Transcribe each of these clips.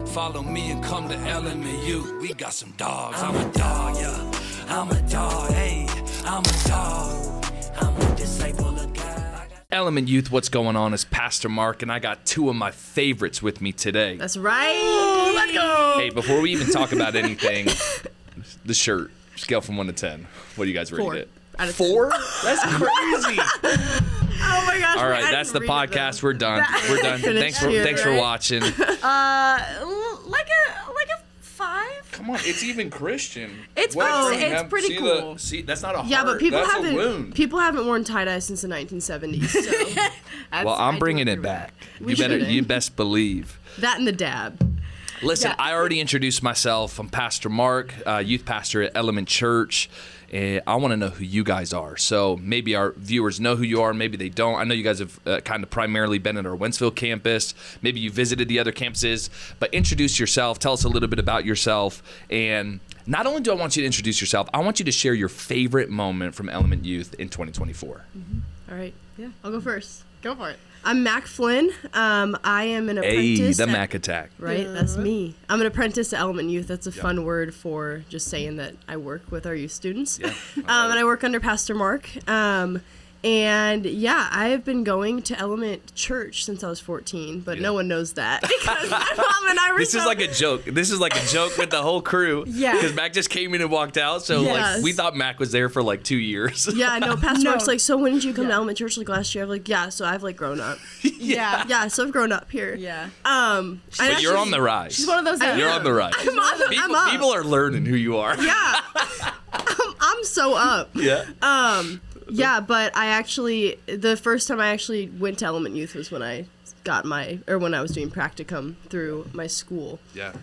Follow me and come to LMU. We got some dogs. I'm a dog, yeah. I'm a dog, hey. I'm a dog. I'm a disciple of God. Element Youth, what's going on? Is Pastor Mark, and I got two of my favorites with me today. That's right. Let's go. Hey, before we even talk about anything, the shirt, scale from 1 to 10. What do you guys rate 4 it? out of 4? That's crazy. Oh my gosh. All right, that's the podcast. We're done. We're done. Thanks for watching. Like a 5. Come on, it's even Christian. It's pretty cool. See, that's not a heart. Yeah, but that's a wound. people haven't worn tie-dye since the 1970s. So. Well, I'm bringing it back. You best believe. That and the dab. Listen, Yeah. I already introduced myself. I'm Pastor Mark, youth pastor at Element Church. And I want to know who you guys are. So maybe our viewers know who you are, maybe they don't. I know you guys have kind of primarily been at our Wentzville campus. Maybe you visited the other campuses. But introduce yourself. Tell us a little bit about yourself. And not only do I want you to introduce yourself, I want you to share your favorite moment from Element Youth in 2024. All right. Yeah, I'll go first. Go for it. I'm Mack Flynn. I am an apprentice. Hey, the Mack attack. Right, that's me. I'm an apprentice to Element Youth. That's a fun word for just saying that I work with our youth students. Yeah, and I work under Pastor Mark. And yeah, I have been going to Element Church since I was 14, but no one knows that because my mom and I were This is like a joke. This is like a joke with the whole crew. Yeah. Because Mac just came in and walked out. So like we thought Mac was there for like 2 years. Yeah, no, Pastor Mark's like, so when did you come to Element Church like last year? I'm like, yeah, so I've like grown up. Yeah. Yeah, so I've grown up here. Yeah. But you're on the rise. She's one of those. You're on the rise. I'm up. People are learning who you are. Yeah. I'm so up. Yeah. Yeah, but the first time I actually went to Element Youth was when I when I was doing practicum through my school. Yeah.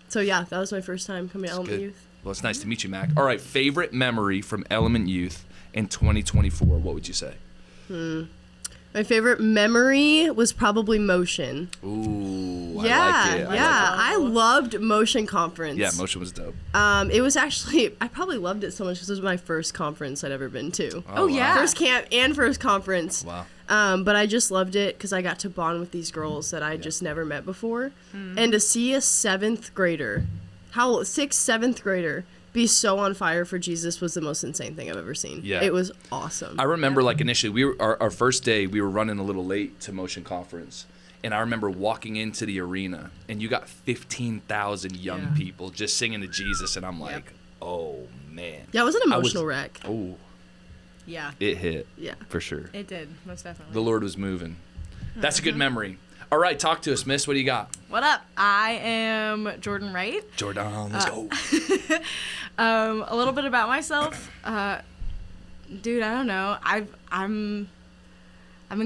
So yeah, that was my first time coming to Element Good. Youth. Well, it's nice to meet you, Mac. All right, favorite memory from Element Youth in 2024, what would you say? My favorite memory was probably Motion. Ooh, Yeah, I like it. I loved Motion Conference. Yeah, Motion was dope. It was actually, I probably loved it so much because it was my first conference I'd ever been to. Oh, yeah. First camp and first conference. Wow. But I just loved it because I got to bond with these girls that I just never met before. And to see a 7th grader, 7th grader, be so on fire for Jesus was the most insane thing I've ever seen. Yeah. It was awesome. I remember like initially our first day we were running a little late to Motion Conference, and I remember walking into the arena and you got 15,000 young people just singing to Jesus, and I'm like, oh man. Yeah, it was an emotional wreck. Oh, Yeah. it hit. Yeah. For sure. It did, most definitely. The Lord was moving. That's a good memory. All right, talk to us, Miss. What do you got? What up? I am Jordan Wright. Jordan, let's go. A little bit about myself. Dude, I don't know. I've been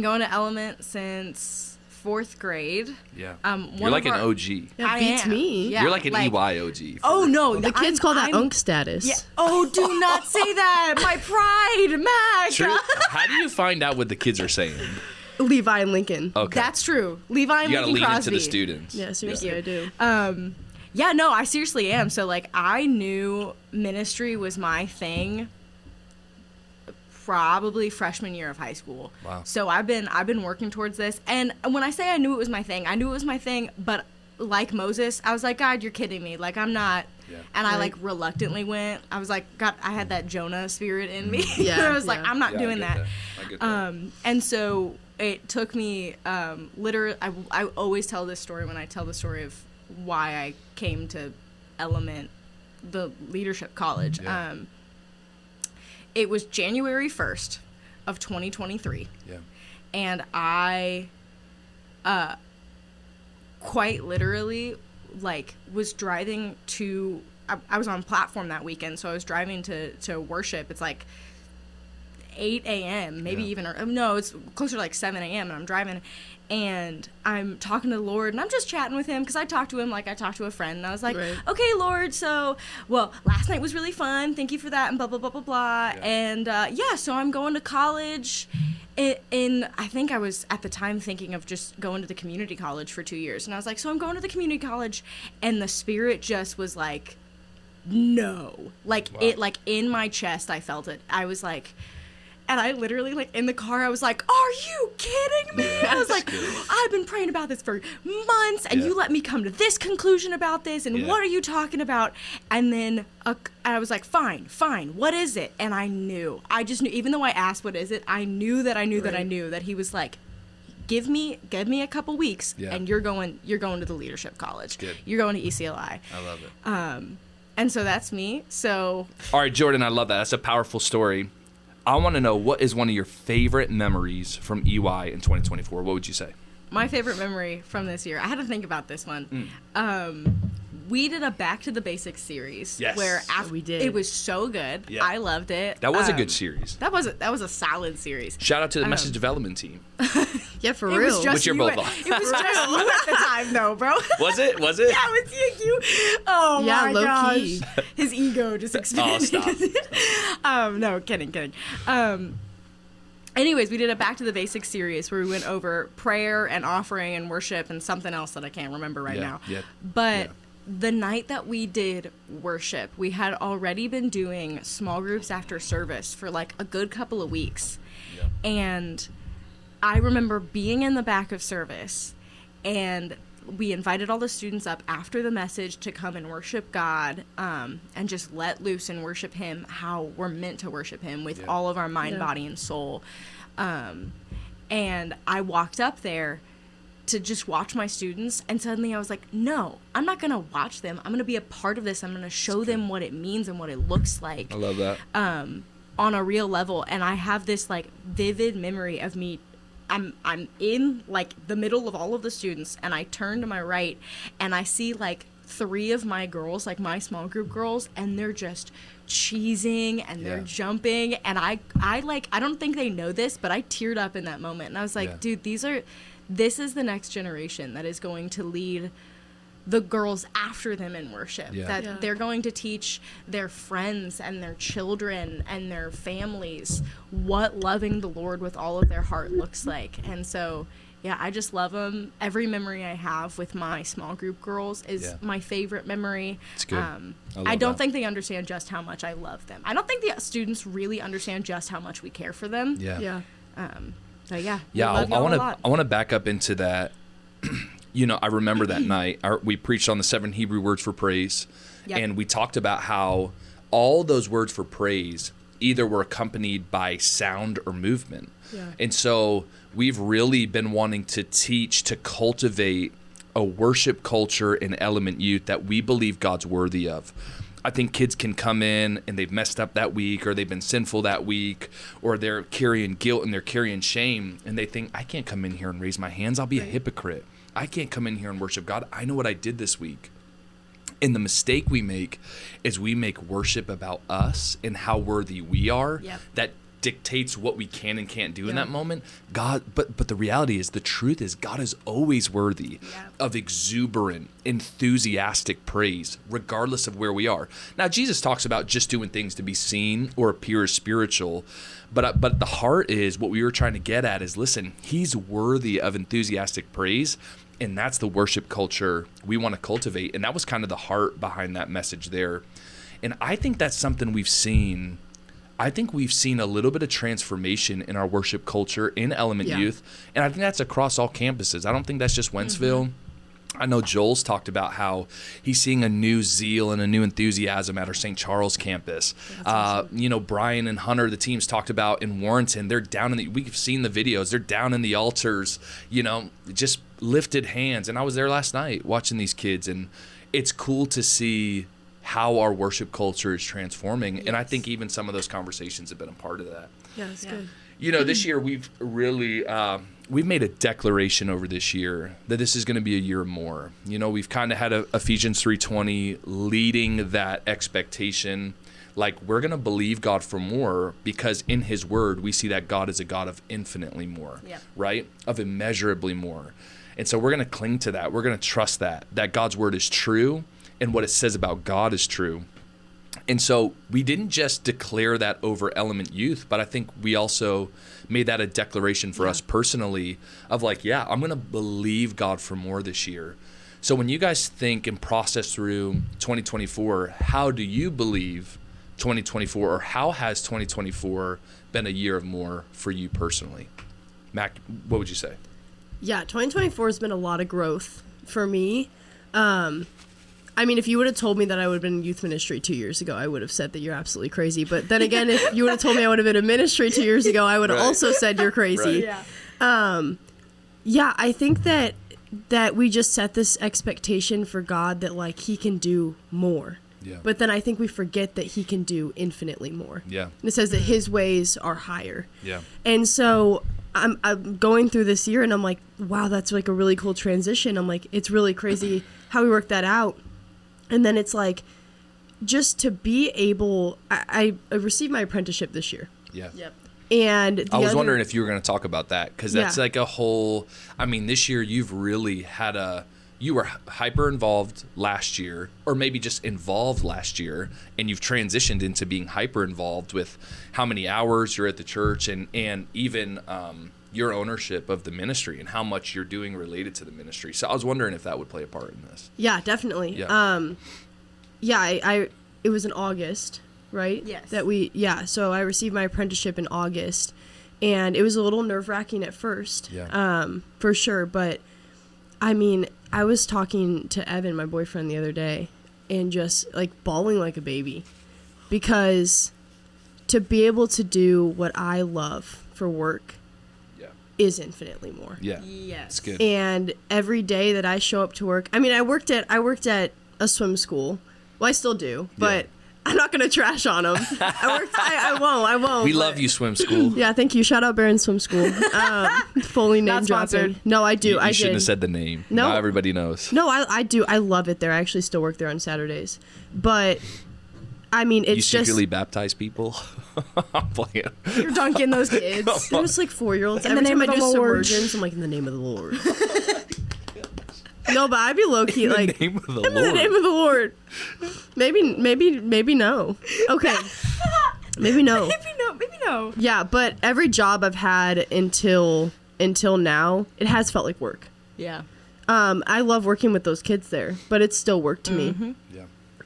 going to Element since 4th grade. Yeah. One You're like of an our- OG. That I beats am. me. Yeah, You're like an EY OG. Oh no, The kids call that unk status. Yeah. Oh, do not say that. My pride, Mac. True. How do you find out what the kids are saying? Levi and Lincoln. Okay. That's true. Levi and You gotta Lincoln lean Crosby. into the students. Yeah, seriously, I do. Yeah, no, I seriously am. So like, I knew ministry was my thing. Probably freshman year of high school. Wow. So I've been working towards this, and when I say I knew it was my thing, I knew it was my thing. But like Moses, I was like, God, you're kidding me. Like I'm not. Yeah. And I like reluctantly went. I was like, God, I had that Jonah spirit in me. Yeah, I was like, yeah. I'm not Yeah, doing I that. get that. And so it took me literally. I always tell this story when I tell the story of why I came to Element, the leadership college. Yeah. It was January 1st of 2023. Yeah. And I quite literally like was driving to I was on platform that weekend, so I was driving to worship. It's like 8 a.m. maybe even, or no, it's closer to like 7 a.m. and I'm driving and I'm talking to the Lord and I'm just chatting with him because I talked to him like I talked to a friend, and I was like, okay, Lord, so last night was really fun, thank you for that, and blah blah blah blah blah. And so I'm going to college in I think I was at the time thinking of just going to the community college for 2 years, and I was like, so I'm going to the community college, and the Spirit just was like, no, like it, like in my chest I felt it. I was like, And I literally, like, in the car, I was like, are you kidding me? I was like, I've been praying about this for months, and you let me come to this conclusion about this, and what are you talking about? And then I was like, fine, what is it? And I just knew, even though I asked what is it, I knew that he was like, give me a couple weeks, and you're going to the leadership college. You're going to ECLI. I love it. And so that's me. So, all right, Jordan, I love that. That's a powerful story. I want to know, what is one of your favorite memories from EY in 2024? What would you say? My favorite memory from this year, I had to think about this one. We did a Back to the Basics series. Yes. Where we did. It was so good. Yeah. I loved it. That was a good series. That was a solid series. Shout out to the message development team. Yeah, for It real. was just Which you're you both on. It was just you at the time, though, bro. Was it? Yeah, it was you. Oh Yeah, my low gosh. key. His ego just expanded. stop. No, kidding. Anyways, we did a Back to the Basics series where we went over prayer and offering and worship and something else that I can't remember right now. Yeah. But the night that we did worship, we had already been doing small groups after service for like a good couple of weeks. Yeah. And I remember being in the back of service, and we invited all the students up after the message to come and worship God, and just let loose and worship him how we're meant to worship him with all of our mind, body, and soul. And I walked up there to just watch my students, and suddenly I was like, no, I'm not going to watch them. I'm going to be a part of this. I'm going to show them what it means and what it looks like. I love that. On a real level. And I have this like vivid memory of me. I'm in like the middle of all of the students, and I turn to my right and I see like 3 of my girls, like my small group girls, and they're just cheesing and they're jumping, and I don't think they know this, but I teared up in that moment, and I was like, dude, this is the next generation that is going to lead the girls after them in worship. They're going to teach their friends and their children and their families what loving the Lord with all of their heart looks like. And so, I just love them. Every memory I have with my small group girls is my favorite memory. It's good. I don't think they understand just how much I love them. I don't think the students really understand just how much we care for them. So I want to back up into that. I remember that night we preached on the 7 Hebrew words for praise, and we talked about how all those words for praise either were accompanied by sound or movement. And so we've really been wanting to teach, to cultivate a worship culture in Element Youth that we believe God's worthy of. I think kids can come in and they've messed up that week, or they've been sinful that week, or they're carrying guilt and they're carrying shame, and they think, I can't come in here and raise my hands. I'll be a hypocrite. I can't come in here and worship God. I know what I did this week. And the mistake we make is we make worship about us and how worthy we are. That dictates what we can and can't do in that moment. God, but the reality is, the truth is, God is always worthy of exuberant, enthusiastic praise, regardless of where we are. Now, Jesus talks about just doing things to be seen or appear spiritual, but the heart is, what we were trying to get at is, listen, he's worthy of enthusiastic praise. And that's the worship culture we want to cultivate. And that was kind of the heart behind that message there. And I think that's something we've seen. I think we've seen a little bit of transformation in our worship culture in Element Youth. And I think that's across all campuses. I don't think that's just Wentzville. I know Joel's talked about how he's seeing a new zeal and a new enthusiasm at our St. Charles campus. Awesome. Brian and Hunter, the teams, talked about in Warrenton, they're down we've seen the videos, they're down in the altars, just lifted hands. And I was there last night watching these kids, and it's cool to see how our worship culture is transforming. Yes. And I think even some of those conversations have been a part of that. Yeah, that's good. This year we've really we've made a declaration over this year that this is going to be a year more. We've kind of had Ephesians 3:20 leading that expectation. Like, we're going to believe God for more, because in his word we see that God is a God of infinitely more, right? Of immeasurably more. And so we're going to cling to that. We're going to trust that God's word is true and what it says about God is true. And so we didn't just declare that over Element Youth, but I think we also made that a declaration for us personally of like, I'm going to believe God for more this year. So when you guys think and process through 2024, how do you believe 2024, or how has 2024 been a year of more for you personally? Mac, what would you say? Yeah, 2024 has been a lot of growth for me. I mean, if you would have told me that I would have been in youth ministry 2 years ago, I would have said that you're absolutely crazy. But then again, if you would have told me I would have been in ministry 2 years ago, I would have also said you're crazy. Right. Yeah, I think that we just set this expectation for God that, like, he can do more. Yeah. But then I think we forget that he can do infinitely more. Yeah. And it says that his ways are higher. Yeah. And so I'm going through this year and I'm like, wow, that's like a really cool transition. I'm like, it's really crazy how we worked that out. And then it's like, just to be able, I received my apprenticeship this year. Yeah. Yep. And I was wondering if you were going to talk about that, because that's Yeah. like a whole, I mean, this year you've really had you were hyper involved last year, or maybe just involved last year, and you've transitioned into being hyper involved with how many hours you're at the church, and even your ownership of the ministry and how much you're doing related to the ministry. So I was wondering if that would play a part in this. Yeah, definitely. Yeah. I it was in August, right? Yes. So I received my apprenticeship in August, and it was a little nerve-wracking at first. Yeah. For sure, but I mean, I was talking to Evan, my boyfriend, the other day, and just like bawling like a baby, because to be able to do what I love for work is infinitely more. Yeah. Yes. It's good. And every day that I show up to work, I mean, I worked at a swim school. Well, I still do, but I'm not gonna trash on them. I won't. We but- love you, swim school. Yeah, thank you. Shout out Barron Swim School. Fully name Not dropping. sponsored. No, I do. You I shouldn't did. have said the name. No. Now everybody knows. No, I do. I love it there. I actually still work there on Saturdays. But I mean, You it's just secretly baptize people? I'm playing. you're dunking those kids. They're just like 4-year-olds. In Every the time name I of do the Lord. submersions, I'm like, in the name of the Lord. No, but I'd be low key In the like name of the in the Lord. name of the Lord. Maybe no. Okay. Maybe no. Maybe no. Yeah, but every job I've had until now, it has felt like work. Yeah. I love working with those kids there, but it's still work to me. Yeah.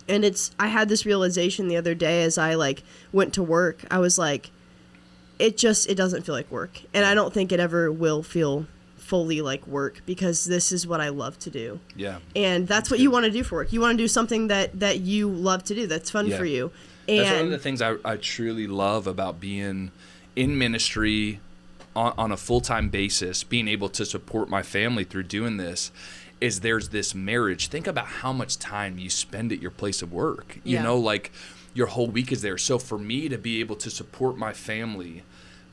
And I had this realization the other day as I like went to work. I was like, it doesn't feel like work. And I don't think it ever will feel fully like work, because this is what I love to do. Yeah. And that's what you want to do for work. You want to do something that you love to do, that's fun Yeah. for you. That's one of And the things I truly love about being in ministry on a full-time basis, being able to support my family through doing this, is there's this marriage. Think about how much time you spend at your place of work. You Yeah. know, like your whole week is there. So for me to be able to support my family,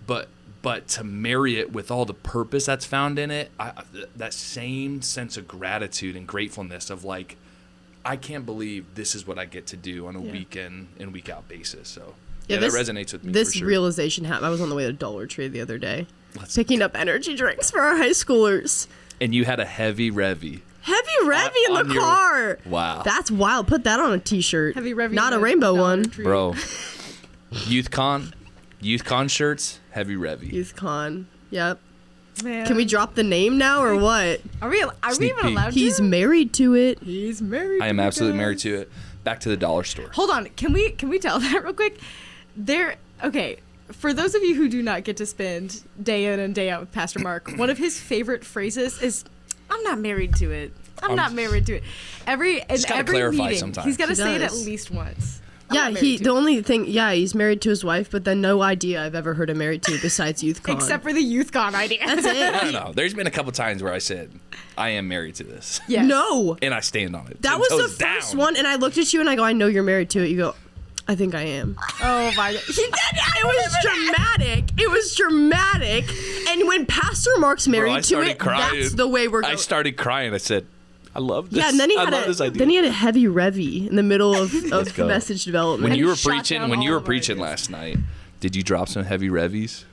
but to marry it with all the purpose that's found in it, that same sense of gratitude and gratefulness of like, I can't believe this is what I get to do on a week in and week out basis. So yeah, that resonates with me This for sure. realization happened. I was on the way to Dollar Tree the other day, picking up energy drinks for our high schoolers. And you had a heavy revy. Heavy Revy in on the your- car. Wow. That's wild. Put that on a t-shirt. Heavy Revy. Not a in rainbow Dollar one. Tree. Bro, youth con shirts, heavy revy. YouthCon. Yep. Man. Can we drop the name now or what? Are we Sneak even peek. allowed to? He's married to it. He's married. I am to it, absolutely guys. married to it. Back to the dollar store. Hold on. Can we tell that real quick? Okay. For those of you who do not get to spend day in and day out with Pastor Mark, one of his favorite phrases is, "I'm not married to it. I'm not married to it." In Just gotta every clarify meeting, sometimes. he's got to He say it at does. least once. Yeah, he's married to his wife, but then no idea I've ever heard him married to besides YouthCon. Except for the YouthCon idea. That's it. No. There's been a couple times where I said, I am married to this. Yes. No. And I stand on it. That 10 was the toes first down. one, and I looked at you and I go, I know you're married to it. You go, I think I am. Oh my god. He did. It was dramatic. It was dramatic. And when Pastor Mark's married I to started it, crying. that's the way we're going. I started crying. I said, I love this. Yeah, and then he I had love this idea. a heavy Revy in the middle of Let's go. message development. when you were shot preaching, down when you all were of our preaching ideas. last night, did you drop some heavy revies?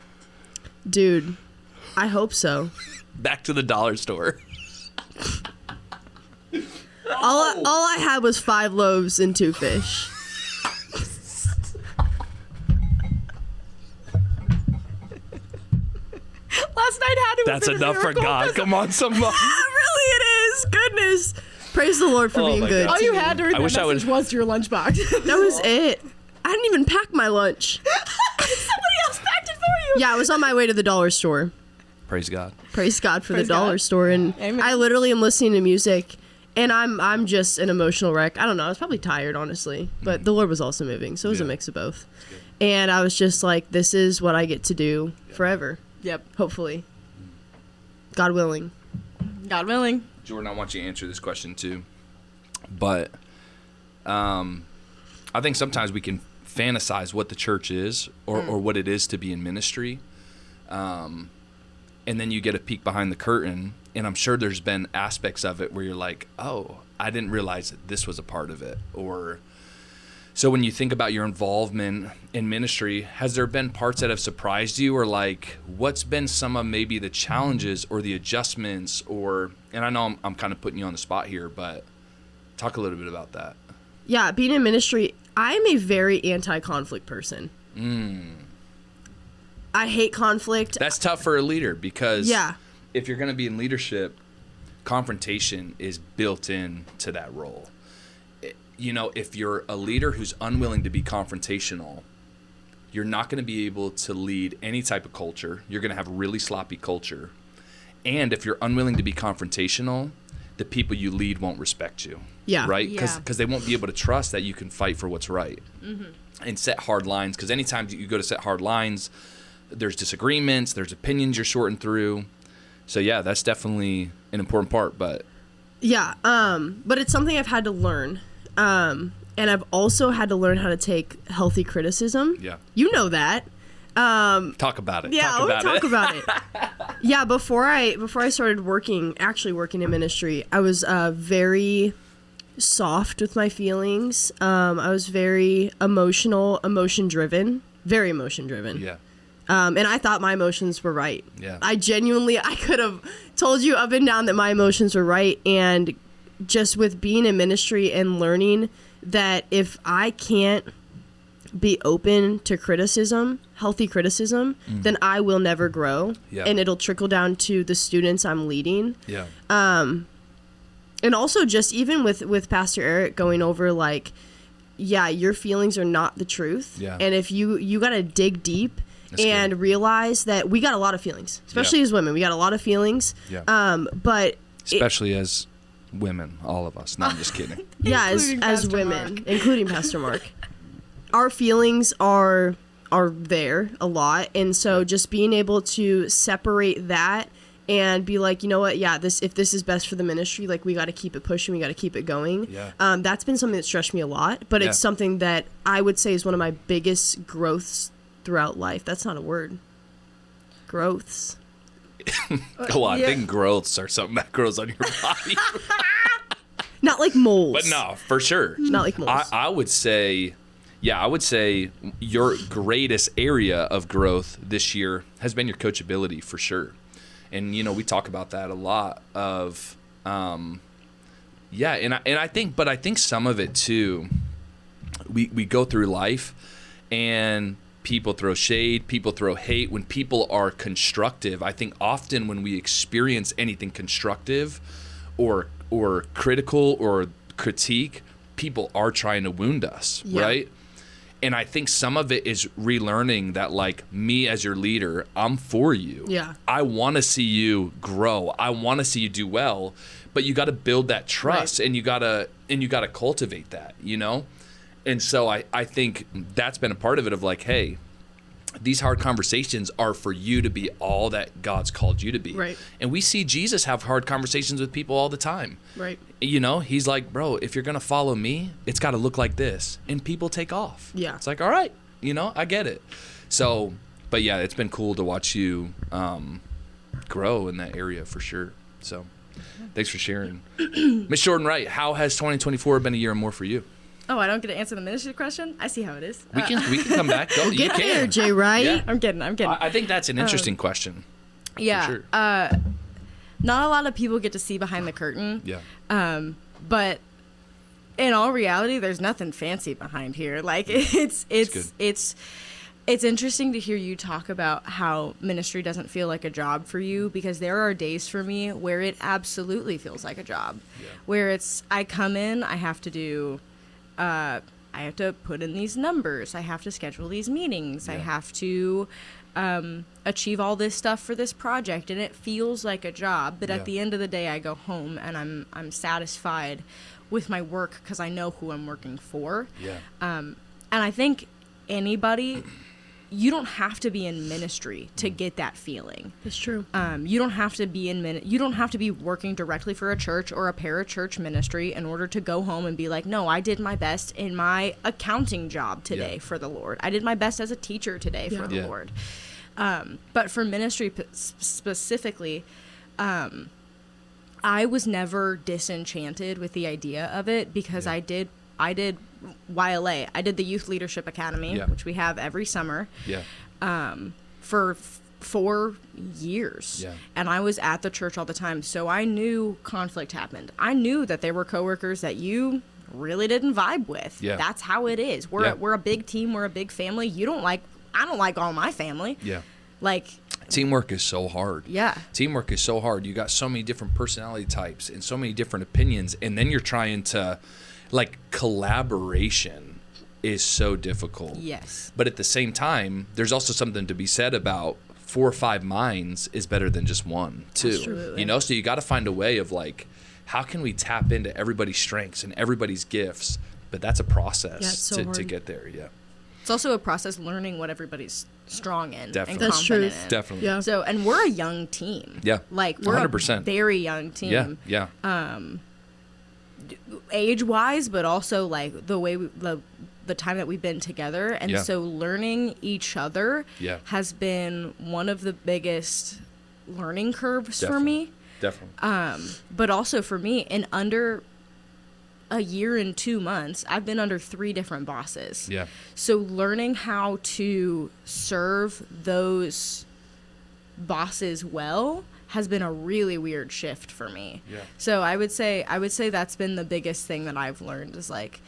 Dude, I hope so. Back to the dollar store. All I had was 5 loaves and 2 fish. Last night had to have That's been a enough for miracle, God. 'cause Come on, somebody. Really, it is. Goodness. Praise the Lord for Oh being my good. God. all you had to read I that wish I would- message was your lunchbox. That was it. I didn't even pack my lunch. Somebody else packed it for you. Yeah, I was on my way to the dollar store. Praise God. Praise God for Praise the dollar God. store. And Amen. I literally am listening to music, and I'm just an emotional wreck. I don't know. I was probably tired, honestly, but the Lord was also moving, so it was a Yeah. mix of both. And I was just like, this is what I get to do forever, Yep. hopefully. God willing. God willing. Jordan, I want you to answer this question too. But I think sometimes we can fantasize what the church is or what it is to be in ministry. And then you get a peek behind the curtain, and I'm sure there's been aspects of it where you're like, oh, I didn't realize that this was a part of it. Or so when you think about your involvement in ministry, has there been parts that have surprised you, or like what's been some of maybe the challenges or the adjustments, or, and I know I'm kind of putting you on the spot here, but talk a little bit about that. Yeah, being in ministry, I'm a very anti-conflict person. I hate conflict. That's tough for a leader because Yeah. if you're going to be in leadership, confrontation is built in to that role. You know, if you're a leader who's unwilling to be confrontational, you're not going to be able to lead any type of culture. You're going to have really sloppy culture. And if you're unwilling to be confrontational, the people you lead won't respect you. Yeah. Right? Yeah. Because they won't be able to trust that you can fight for what's right. And set hard lines. Because anytime you go to set hard lines, there's disagreements, there's opinions you're sorting through. So yeah, that's definitely an important part. But Yeah, but it's something I've had to learn. And I've also had to learn how to take healthy criticism. yeah, You know that. talk about it. Yeah, talk I about talk it. about it. Yeah, before I started actually working in ministry, I was very soft with my feelings. I was very emotion driven, very emotion driven. Yeah, And I thought my emotions were right. Yeah. I could have told you up and down that my emotions were right. And just with being in ministry and learning that if I can't be open to criticism, healthy criticism, then I will never grow. Yeah. And it'll trickle down to the students I'm leading. yeah, And also just even with Pastor Eric going over like, yeah, your feelings are not the truth. Yeah. And if you got to dig deep That's and good. realize that we got a lot of feelings, especially Yeah. as women, we got a lot of feelings. yeah. But Especially as women, all of us. No, I'm just kidding. yeah, as Including as Pastor women, Mark. including Pastor Mark, our feelings are there a lot, and so just being able to separate that and be like, you know what, yeah, if this is best for the ministry, like we got to keep it pushing, we got to keep it going. Yeah. That's been something that stressed me a lot, but Yeah. it's something that I would say is one of my biggest growths throughout life. That's not a word. Growths. Oh, I Yeah. think growths are something that grows on your body. Not like moles. But no, for sure. Not like moles. I would say, yeah, I would say your greatest area of growth this year has been your coachability for sure. And, you know, we talk about that a lot of, yeah. And I think some of it too, we go through life and people throw shade, people throw hate. When people are constructive, I think often when we experience anything constructive or critical or critique, people are trying to wound us, Yeah. right? And I think some of it is relearning that, like, me as your leader, I'm for you. Yeah. I want to see you grow. I want to see you do well, but you got to build that trust, Right. and you got to cultivate that, you know? And so I think that's been a part of it, of like, hey, these hard conversations are for you to be all that God's called you to be. Right. And we see Jesus have hard conversations with people all the time. Right. You know, he's like, bro, if you're going to follow me, it's got to look like this. And people take off. Yeah. It's like, all right, you know, I get it. So, but yeah, it's been cool to watch you grow in that area for sure. So thanks for sharing. Miss Jordan Wright, how has 2024 been a year and more for you? Oh, I don't get to answer the ministry question? I see how it is. We can come back. Go, you Get there, can. Jay Wright. Yeah. I'm kidding. I think that's an interesting question. Yeah. sure. Not a lot of people get to see behind the curtain. Yeah. But in all reality, there's nothing fancy behind here. Like it's interesting to hear you talk about how ministry doesn't feel like a job for you, because there are days for me where it absolutely feels like a job. Yeah. Where I come in, I have to do I have to put in these numbers. I have to schedule these meetings. I have to achieve all this stuff for this project, and it feels like a job. But at the end of the day, I go home and I'm satisfied with my work because I know who I'm working for. Yeah. And I think anybody, you don't have to be in ministry to get that feeling. It's true. You don't have to be you don't have to be working directly for a church or a parachurch ministry in order to go home and be like, no, I did my best in my accounting job today for the Lord. I did my best as a teacher today for the Lord. But for ministry specifically, I was never disenchanted with the idea of it because I did YLA. I did the Youth Leadership Academy, which we have every summer, for 4 years. Yeah. And I was at the church all the time. So I knew conflict happened. I knew that there were coworkers that you really didn't vibe with. Yeah. That's how it is. We're a big team. We're a big family. I don't like all my family. Yeah. Like, teamwork is so hard. Yeah. Teamwork is so hard. You got so many different personality types and so many different opinions. And then you're trying to, like, collaboration is so difficult. Yes. But at the same time, there's also something to be said about 4 or 5 minds is better than just one, too. Absolutely. You know, so you got to find a way of, like, how can we tap into everybody's strengths and everybody's gifts? But that's a process to get there. Yeah. It's also a process learning what everybody's strong in. Definitely. And That's confident true. in. Definitely. Yeah. So, and we're a young team. Yeah. Like, we're 100%. a very young team. Yeah. Age-wise, but also, like, the way the time that we've been together. And so learning each other has been one of the biggest learning curves for me. Definitely. But also for me, in under a year and 2 months, I've been under 3 different bosses. Yeah. So learning how to serve those bosses well has been a really weird shift for me. Yeah. So I would say that's been the biggest thing that I've learned is, like,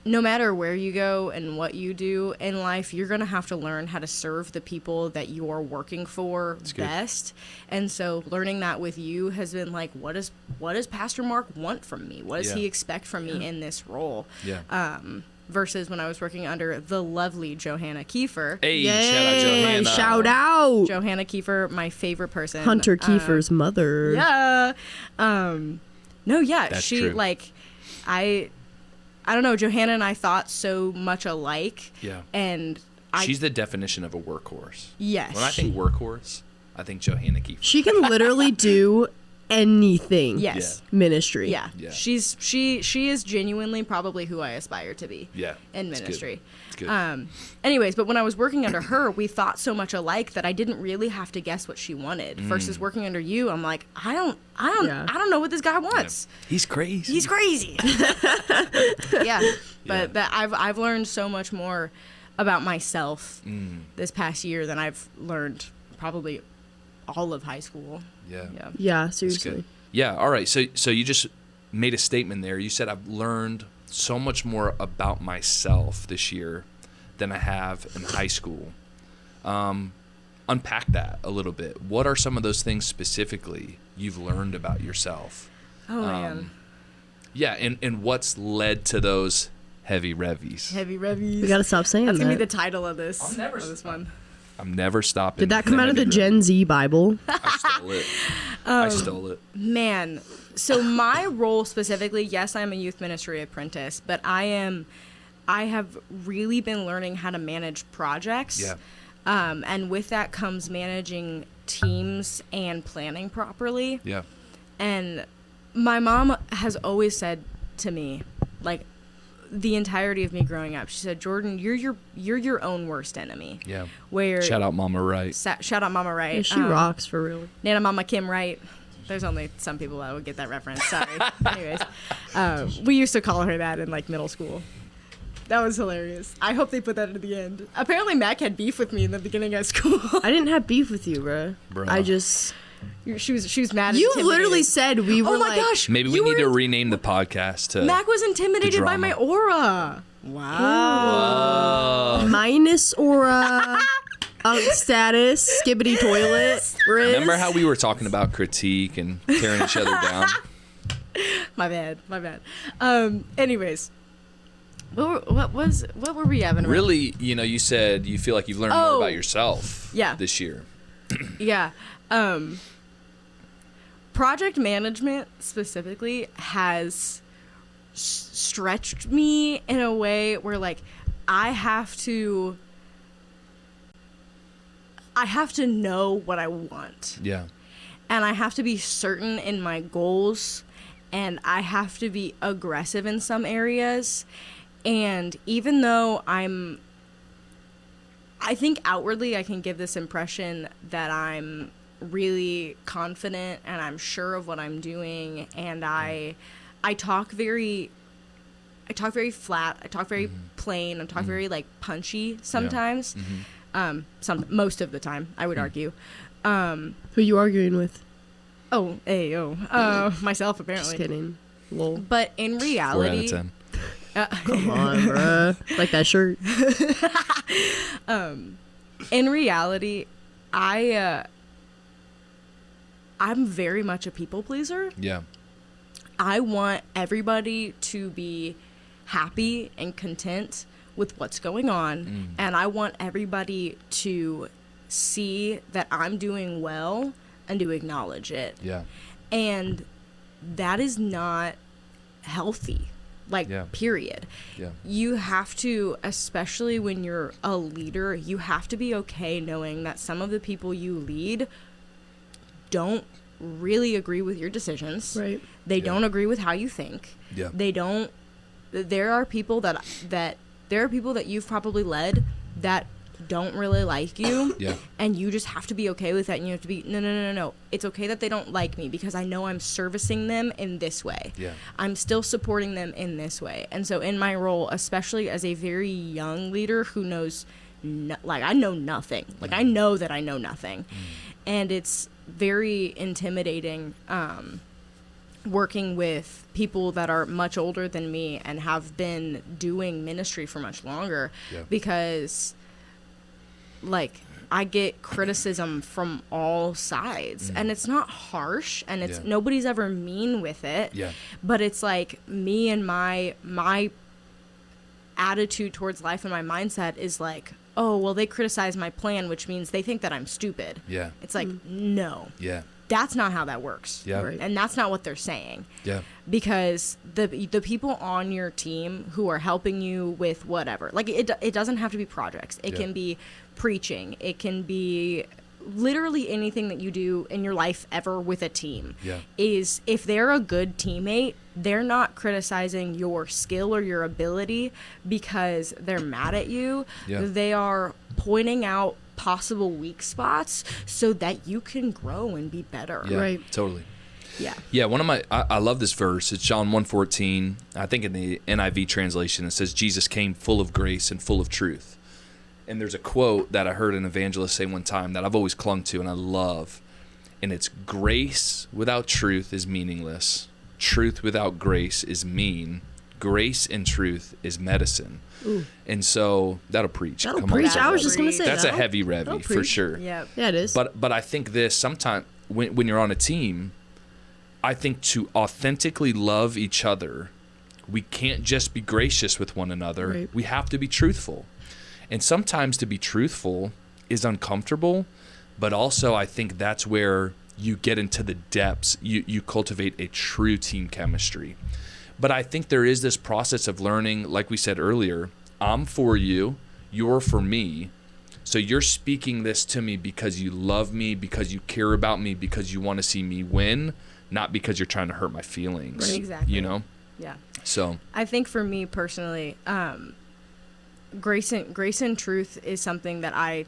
no matter where you go and what you do in life, you're going to have to learn how to serve the people that you're working for best. And so learning that with you has been like, what does Pastor Mark want from me? What does he expect from me in this role? Yeah. Versus when I was working under the lovely Johanna Kiefer. Hey, shout out Johanna. Shout out. Johanna Kiefer, my favorite person. Hunter Kiefer's mother. Yeah. No, yeah. That's she, true. like, I don't know, Johanna and I thought so much alike. Yeah. And she's the definition of a workhorse. Yes. When I think workhorse, I think Johanna Kiefer. She can literally do anything. Yes. Ministry. Yeah. She is genuinely probably who I aspire to be. Yeah. In ministry. It's good. Anyways, but when I was working under her, we thought so much alike that I didn't really have to guess what she wanted. Versus working under you, I'm like, I don't know what this guy wants. Yeah. He's crazy. Yeah. But I've learned so much more about myself this past year than I've learned probably all of high school. Yeah, seriously. Yeah, all right. So you just made a statement there. You said I've learned so much more about myself this year than I have in high school. Unpack that a little bit. What are some of those things specifically you've learned about yourself? Oh, man. Yeah, and what's led to those heavy revies? Heavy revies. We got to stop saying That's that. going to be the title of this. this one. I'm never stopping. Did that come out of the Gen Z Bible? I stole it. Man, so my role specifically, yes, I'm a youth ministry apprentice, but I have really been learning how to manage projects. Yeah. And with that comes managing teams and planning properly. Yeah. And my mom has always said to me, like, the entirety of me growing up, she said, Jordan, you're your own worst enemy. Yeah. Where shout out Mama Wright. Shout out Mama Wright. Yeah, she rocks for real. Nana Mama Kim Wright. There's only some people that would get that reference. Sorry. Anyways, we used to call her that in, like, middle school. That was hilarious. I hope they put that at the end. Apparently, Mack had beef with me in the beginning of school. I didn't have beef with you, bro. I just. She was mad. You literally said we were. Oh my gosh! Maybe we need to rename the podcast to. Mack was intimidated by my aura. Wow. Minus aura. Status. Skibbity toilet. Riz. Remember how we were talking about critique and tearing each other down? My bad. Anyways, What were we having? Really, you said you feel like you've learned more about yourself this year. Yeah. Project management specifically has stretched me in a way where like I have to know what I want. Yeah. And I have to be certain in my goals, and I have to be aggressive in some areas. And even though I think outwardly I can give this impression that I'm really confident and I'm sure of what I'm doing, and I talk very flat, I talk very plain, I talk very like punchy sometimes. Most of the time, I would argue. Who you arguing with? Myself apparently. Just kidding. Lol. But in reality, 4 out of 10. Come on, bruh. Like that shirt. In reality, I'm very much a people pleaser. Yeah. I want everybody to be happy and content with what's going on, and I want everybody to see that I'm doing well and to acknowledge it. Yeah. And that is not healthy. Period. Yeah. You have to, especially when you're a leader, you have to be okay knowing that some of the people you lead don't really agree with your decisions. Right. They don't agree with how you think. Yeah. There are people that you've probably led that don't really like you. Yeah. And you just have to be okay with that, and you have to be no. It's okay that they don't like me because I know I'm servicing them in this way. Yeah. I'm still supporting them in this way. And so in my role, especially as a very young leader who knows I know nothing. Like I know that I know nothing. And it's very intimidating working with people that are much older than me and have been doing ministry for much longer, because like I get criticism from all sides, and it's not harsh, and it's nobody's ever mean with it, but it's like me and my attitude towards life and my mindset is like, oh well, they criticize my plan, which means they think that I'm stupid. It's like no, that's not how that works. Right. And that's not what they're saying. Because the people on your team who are helping you with whatever, like it doesn't have to be projects. It can be preaching. It can be literally anything that you do in your life ever with a team. Is if they're a good teammate, they're not criticizing your skill or your ability because they're mad at you. They are pointing out possible weak spots so that you can grow and be better. Right. Totally. Yeah. One of I love this verse. It's John 1:14. I think in the NIV translation it says Jesus came full of grace and full of truth. And there's a quote that I heard an evangelist say one time that I've always clung to and I love. And it's, grace without truth is meaningless. Truth without grace is mean. Grace and truth is medicine. Ooh. And so that'll preach. That'll Come preach. On, I was just going to say that's that. a heavy revy for sure. Yeah, it is. But I think this, sometimes when you're on a team, I think to authentically love each other, we can't just be gracious with one another. Right. We have to be truthful. And sometimes to be truthful is uncomfortable, but also I think that's where you get into the depths. You cultivate a true team chemistry. But I think there is this process of learning, like we said earlier, I'm for you, you're for me. So you're speaking this to me because you love me, because you care about me, because you want to see me win, not because you're trying to hurt my feelings. Right. Exactly. You know? Yeah. So I think for me personally, grace and truth is something that I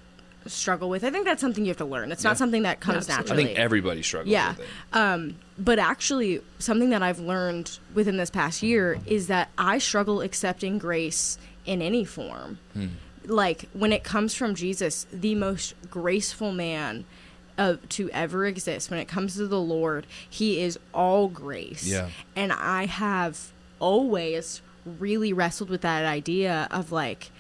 struggle with. I think that's something you have to learn. It's not something that comes naturally. I think everybody struggles with it. But actually, something that I've learned within this past year is that I struggle accepting grace in any form. Like, when it comes from Jesus, the most graceful man to ever exist, when it comes to the Lord, he is all grace. Yeah. And I have always really wrestled with that idea of, like,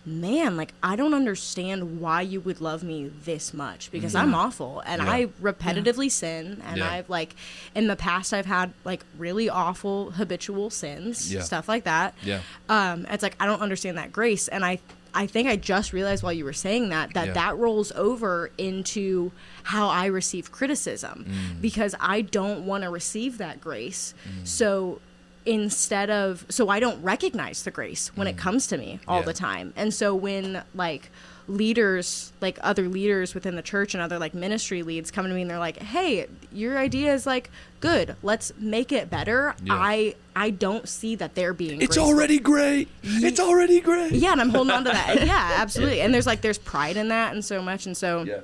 man, like, I don't understand why you would love me this much, because I'm awful and I repetitively sin, and I've, like, in the past I've had, like, really awful habitual sins, stuff like that. It's like, I don't understand that grace. And I think I just realized while you were saying that rolls over into how I receive criticism, because I don't want to receive that grace. So I don't recognize the grace when it comes to me all the time. And so when, like, leaders, like other leaders within the church and other, like, ministry leads come to me and they're like, hey, your idea is, like, good, let's make it better. I don't see that they're being It's graceful. already great. It's already great. Yeah, and I'm holding on to that. Yeah, absolutely. And there's pride in that and so much. And so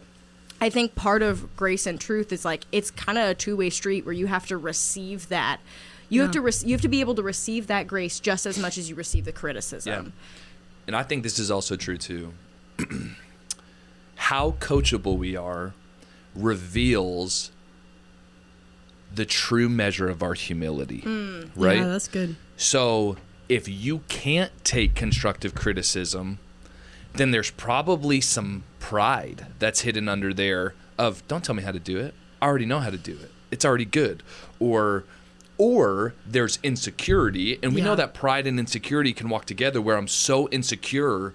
I think part of grace and truth is, like, it's kind of a two-way street where you have to receive that. You have to be able to receive that grace just as much as you receive the criticism. Yeah. And I think this is also true too. How coachable we are reveals the true measure of our humility, right? Yeah, that's good. So if you can't take constructive criticism, then there's probably some pride that's hidden under there of, don't tell me how to do it. I already know how to do it. It's already good. Or there's insecurity, and we know that pride and insecurity can walk together, where I'm so insecure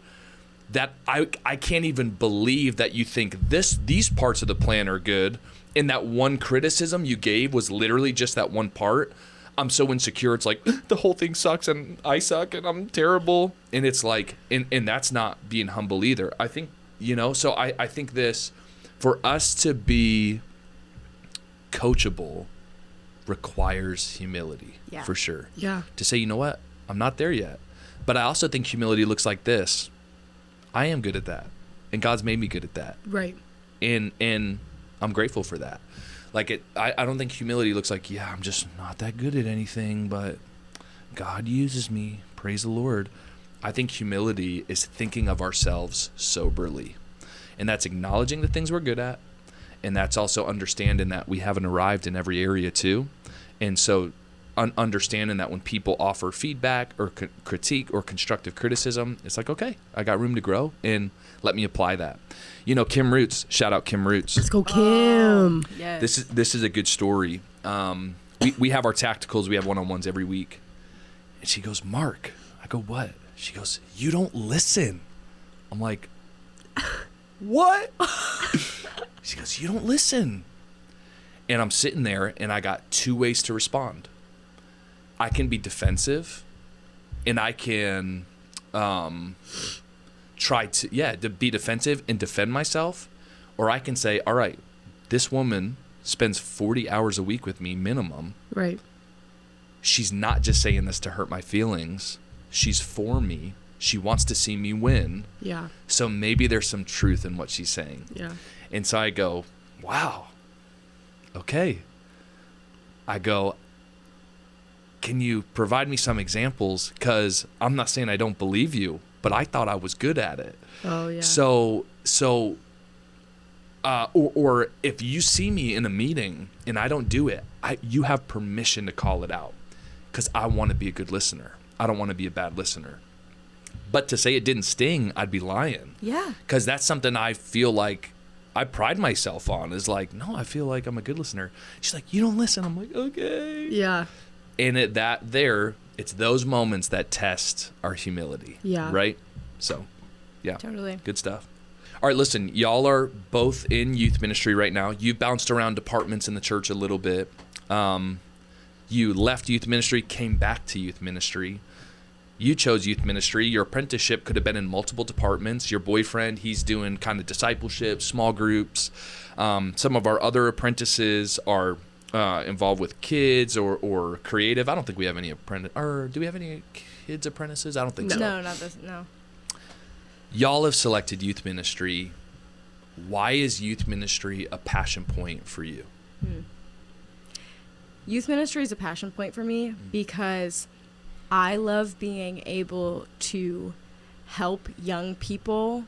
that I can't even believe that you think these parts of the plan are good, and that one criticism you gave was literally just that one part. I'm so insecure, it's like, the whole thing sucks, and I suck, and I'm terrible. And it's like, and that's not being humble either. I think, so I think this, for us to be coachable requires humility, for sure. Yeah. To say, you know what, I'm not there yet. But I also think humility looks like this. I am good at that, and God's made me good at that. Right. And I'm grateful for that. Like, I don't think humility looks like, I'm just not that good at anything, but God uses me. Praise the Lord. I think humility is thinking of ourselves soberly. And that's acknowledging the things we're good at. And that's also understanding that we haven't arrived in every area too. And so understanding that when people offer feedback or critique or constructive criticism, it's like, okay, I got room to grow, and let me apply that. Kim Roots, shout out Kim Roots. Let's go, Kim. Yes. This is a good story. We have our tacticals. We have one-on-ones every week. And she goes, Mark. I go, what? She goes, you don't listen. I'm like, what? She goes, you don't listen. And I'm sitting there, and I got two ways to respond. I can be defensive, and I can try to be defensive and defend myself, or I can say, all right, this woman spends 40 hours a week with me minimum. Right. She's not just saying this to hurt my feelings. She's for me. She wants to see me win. Yeah. So maybe there's some truth in what she's saying. Yeah. And so I go, wow, okay. I go, can you provide me some examples? Because I'm not saying I don't believe you, but I thought I was good at it. Oh, yeah. Or if you see me in a meeting and I don't do it, you have permission to call it out, because I want to be a good listener. I don't want to be a bad listener. But to say it didn't sting, I'd be lying. Yeah. Because that's something I feel like I pride myself on, is like, no, I feel like I'm a good listener. She's like, you don't listen. I'm like, okay. Yeah. And it's those moments that test our humility. Yeah. Right? So, yeah. Totally. Good stuff. All right, listen, y'all are both in youth ministry right now. You bounced around departments in the church a little bit. You left youth ministry, came back to youth ministry. You chose youth ministry. Your apprenticeship could have been in multiple departments. Your boyfriend, he's doing kind of discipleship, small groups. Some of our other apprentices are involved with kids or creative. I don't think we have any apprentice. Or do we have any kids apprentices? I don't think so. No, not this. No. Y'all have selected youth ministry. Why is youth ministry a passion point for you? Youth ministry is a passion point for me because I love being able to help young people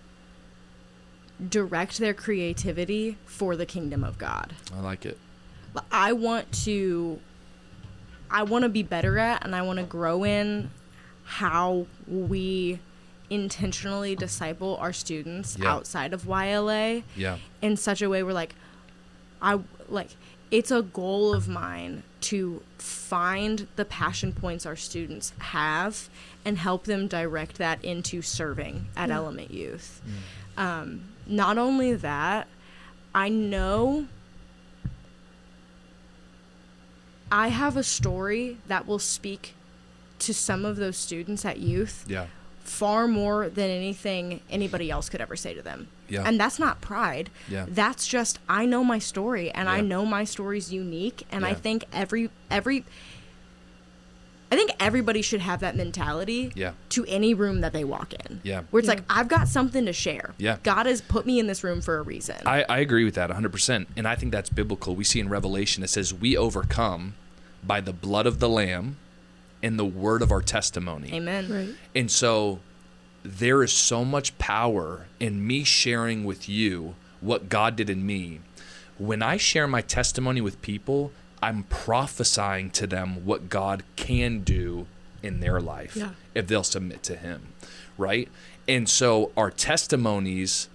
direct their creativity for the kingdom of God. I like it. I want to be better at, and I want to grow in how we intentionally disciple our students Yeah. outside of YLA Yeah. in such a way where it's a goal of mine to find the passion points our students have and help them direct that into serving at Element Youth. Not only that, I know I have a story that will speak to some of those students at youth Yeah. far more than anything anybody else could ever say to them. Yeah. And that's not pride. Yeah. That's just, I know my story, and I Yeah. know my story's unique, and I Yeah. think I think everybody should have that mentality Yeah. to any room that they walk in. Yeah. Where it's like, I've got something to share. Yeah. God has put me in this room for a reason. I agree with that 100%. And I think that's biblical. We see in Revelation, it says, we overcome by the blood of the Lamb and the word of our testimony. Amen. Right. And so there is so much power in me sharing with you what God did in me. When I share my testimony with people, I'm prophesying to them what God can do in their life if they'll submit to him, right? And so our testimonies,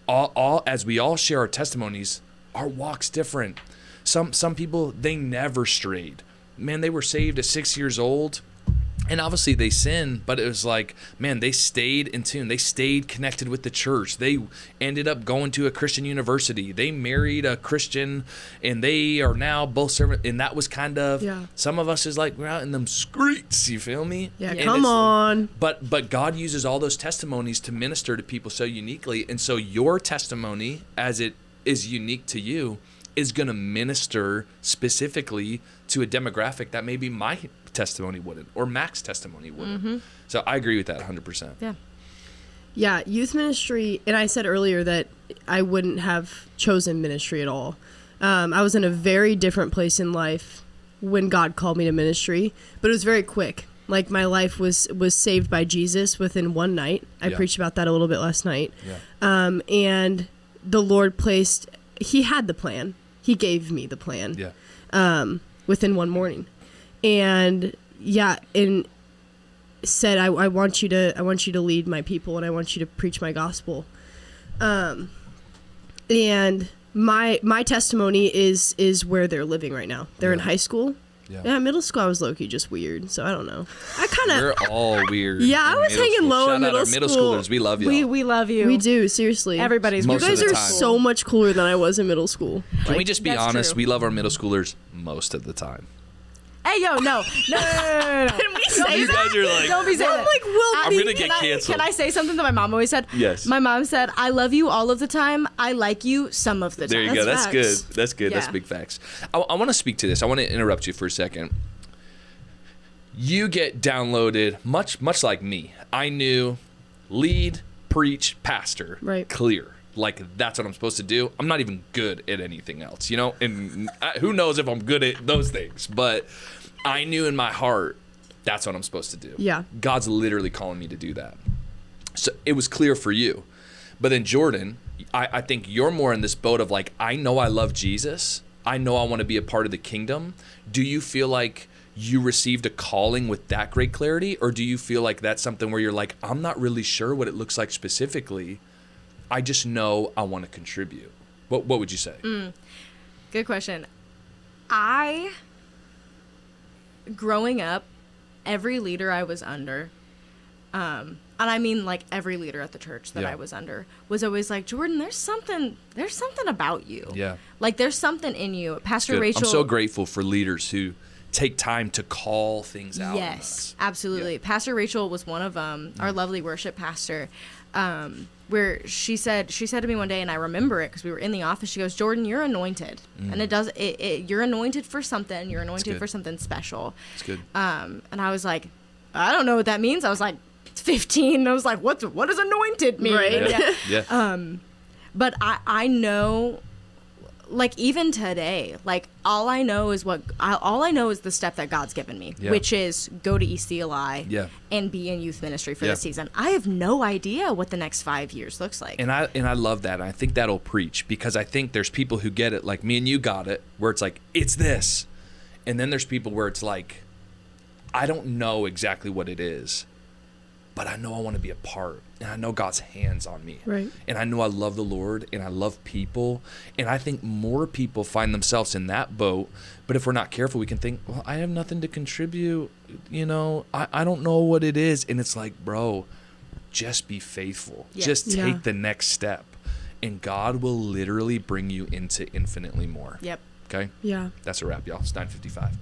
all as we all share our testimonies, our walk's different. Some people, they never strayed. Man, they were saved at 6 years old. And obviously they sinned, but it was like, man, they stayed in tune. They stayed connected with the church. They ended up going to a Christian university. They married a Christian, and they are now both serving. And that was kind of, some of us is like, we're out in them streets, you feel me? Yeah, And come it's- on. But God uses all those testimonies to minister to people so uniquely. And so your testimony, as it is unique to you, is going to minister specifically to a demographic that maybe my testimony wouldn't, or Mack's testimony wouldn't. So I agree with that 100%. Yeah. Yeah, youth ministry, and I said earlier that I wouldn't have chosen ministry at all. I was in a very different place in life when God called me to ministry, but it was very quick. Like, my life was saved by Jesus within one night. I preached about that a little bit last night. Yeah. And the Lord he had the plan. He gave me the plan. Yeah. Within one morning. And said, I want you to lead my people, and I want you to preach my gospel. And my testimony is where they're living right now. They're in high school. Yeah, middle school I was low-key just weird, so I don't know. I kind of... We're all weird. Yeah, I in was middle hanging school. low Shout in out middle our middle school. schoolers. We love y'all. We love you. We do, seriously. Everybody's Most You of guys the are time. so much cooler than I was in middle school. Can we just be That's honest? true. We love our middle schoolers most of the time. Hey, yo, no. Can we say You that? guys are like, Don't be saying I'm that. like, Will I'm be- gonna get canceled. Can I say something that my mom always said? Yes. My mom said, I love you all of the time. I like you some of the time. There you go. That's That's good. facts. That's good. That's Yeah. big facts. I want to speak to this. I want to interrupt you for a second. You get downloaded much like me. I knew lead, preach, pastor, Right. clear. Like, that's what I'm supposed to do. I'm not even good at anything else, you know? And who knows if I'm good at those things. But I knew in my heart, that's what I'm supposed to do. Yeah. God's literally calling me to do that. So it was clear for you. But then Jordan, I think you're more in this boat of like, I know I love Jesus. I know I want to be a part of the kingdom. Do you feel like you received a calling with that great clarity? Or do you feel like that's something where you're like, I'm not really sure what it looks like specifically. I just know I want to contribute. What would you say? Good question. Growing up, every leader I was under, and I mean like every leader at the church that Yeah. I was under, was always like, Jordan, there's something about you. Yeah. Like, there's something in you. Pastor Good. Rachel. I'm so grateful for leaders who take time to call things out. in Yes, us. absolutely. Yeah. Pastor Rachel was one of our lovely worship pastor, where she said to me one day, and I remember it because we were in the office. She goes, Jordan, you're anointed, and you're anointed for something. You're anointed good. for something special. It's good. And I was like, I don't know what that means. I was like 15. And I was like, what does anointed mean? Right. Yeah. Yeah. But I know, like, even today, like, all I know is the step that God's given me, Yeah. which is go to ECLI Yeah. and be in youth ministry for Yeah. the season. I have no idea what the next 5 years looks like. And I love that. I think that'll preach, because I think there's people who get it like me and you got it, where it's like, it's this. And then there's people where it's like, I don't know exactly what it is, but I know I want to be a part, and I know God's hands on me. Right. And I know I love the Lord, and I love people. And I think more people find themselves in that boat. But if we're not careful, we can think, well, I have nothing to contribute. I don't know what it is. And it's like, bro, just be faithful. Yeah. Just take Yeah. the next step. And God will literally bring you into infinitely more. Yep. Okay? Yeah. That's a wrap, y'all. It's 9:55.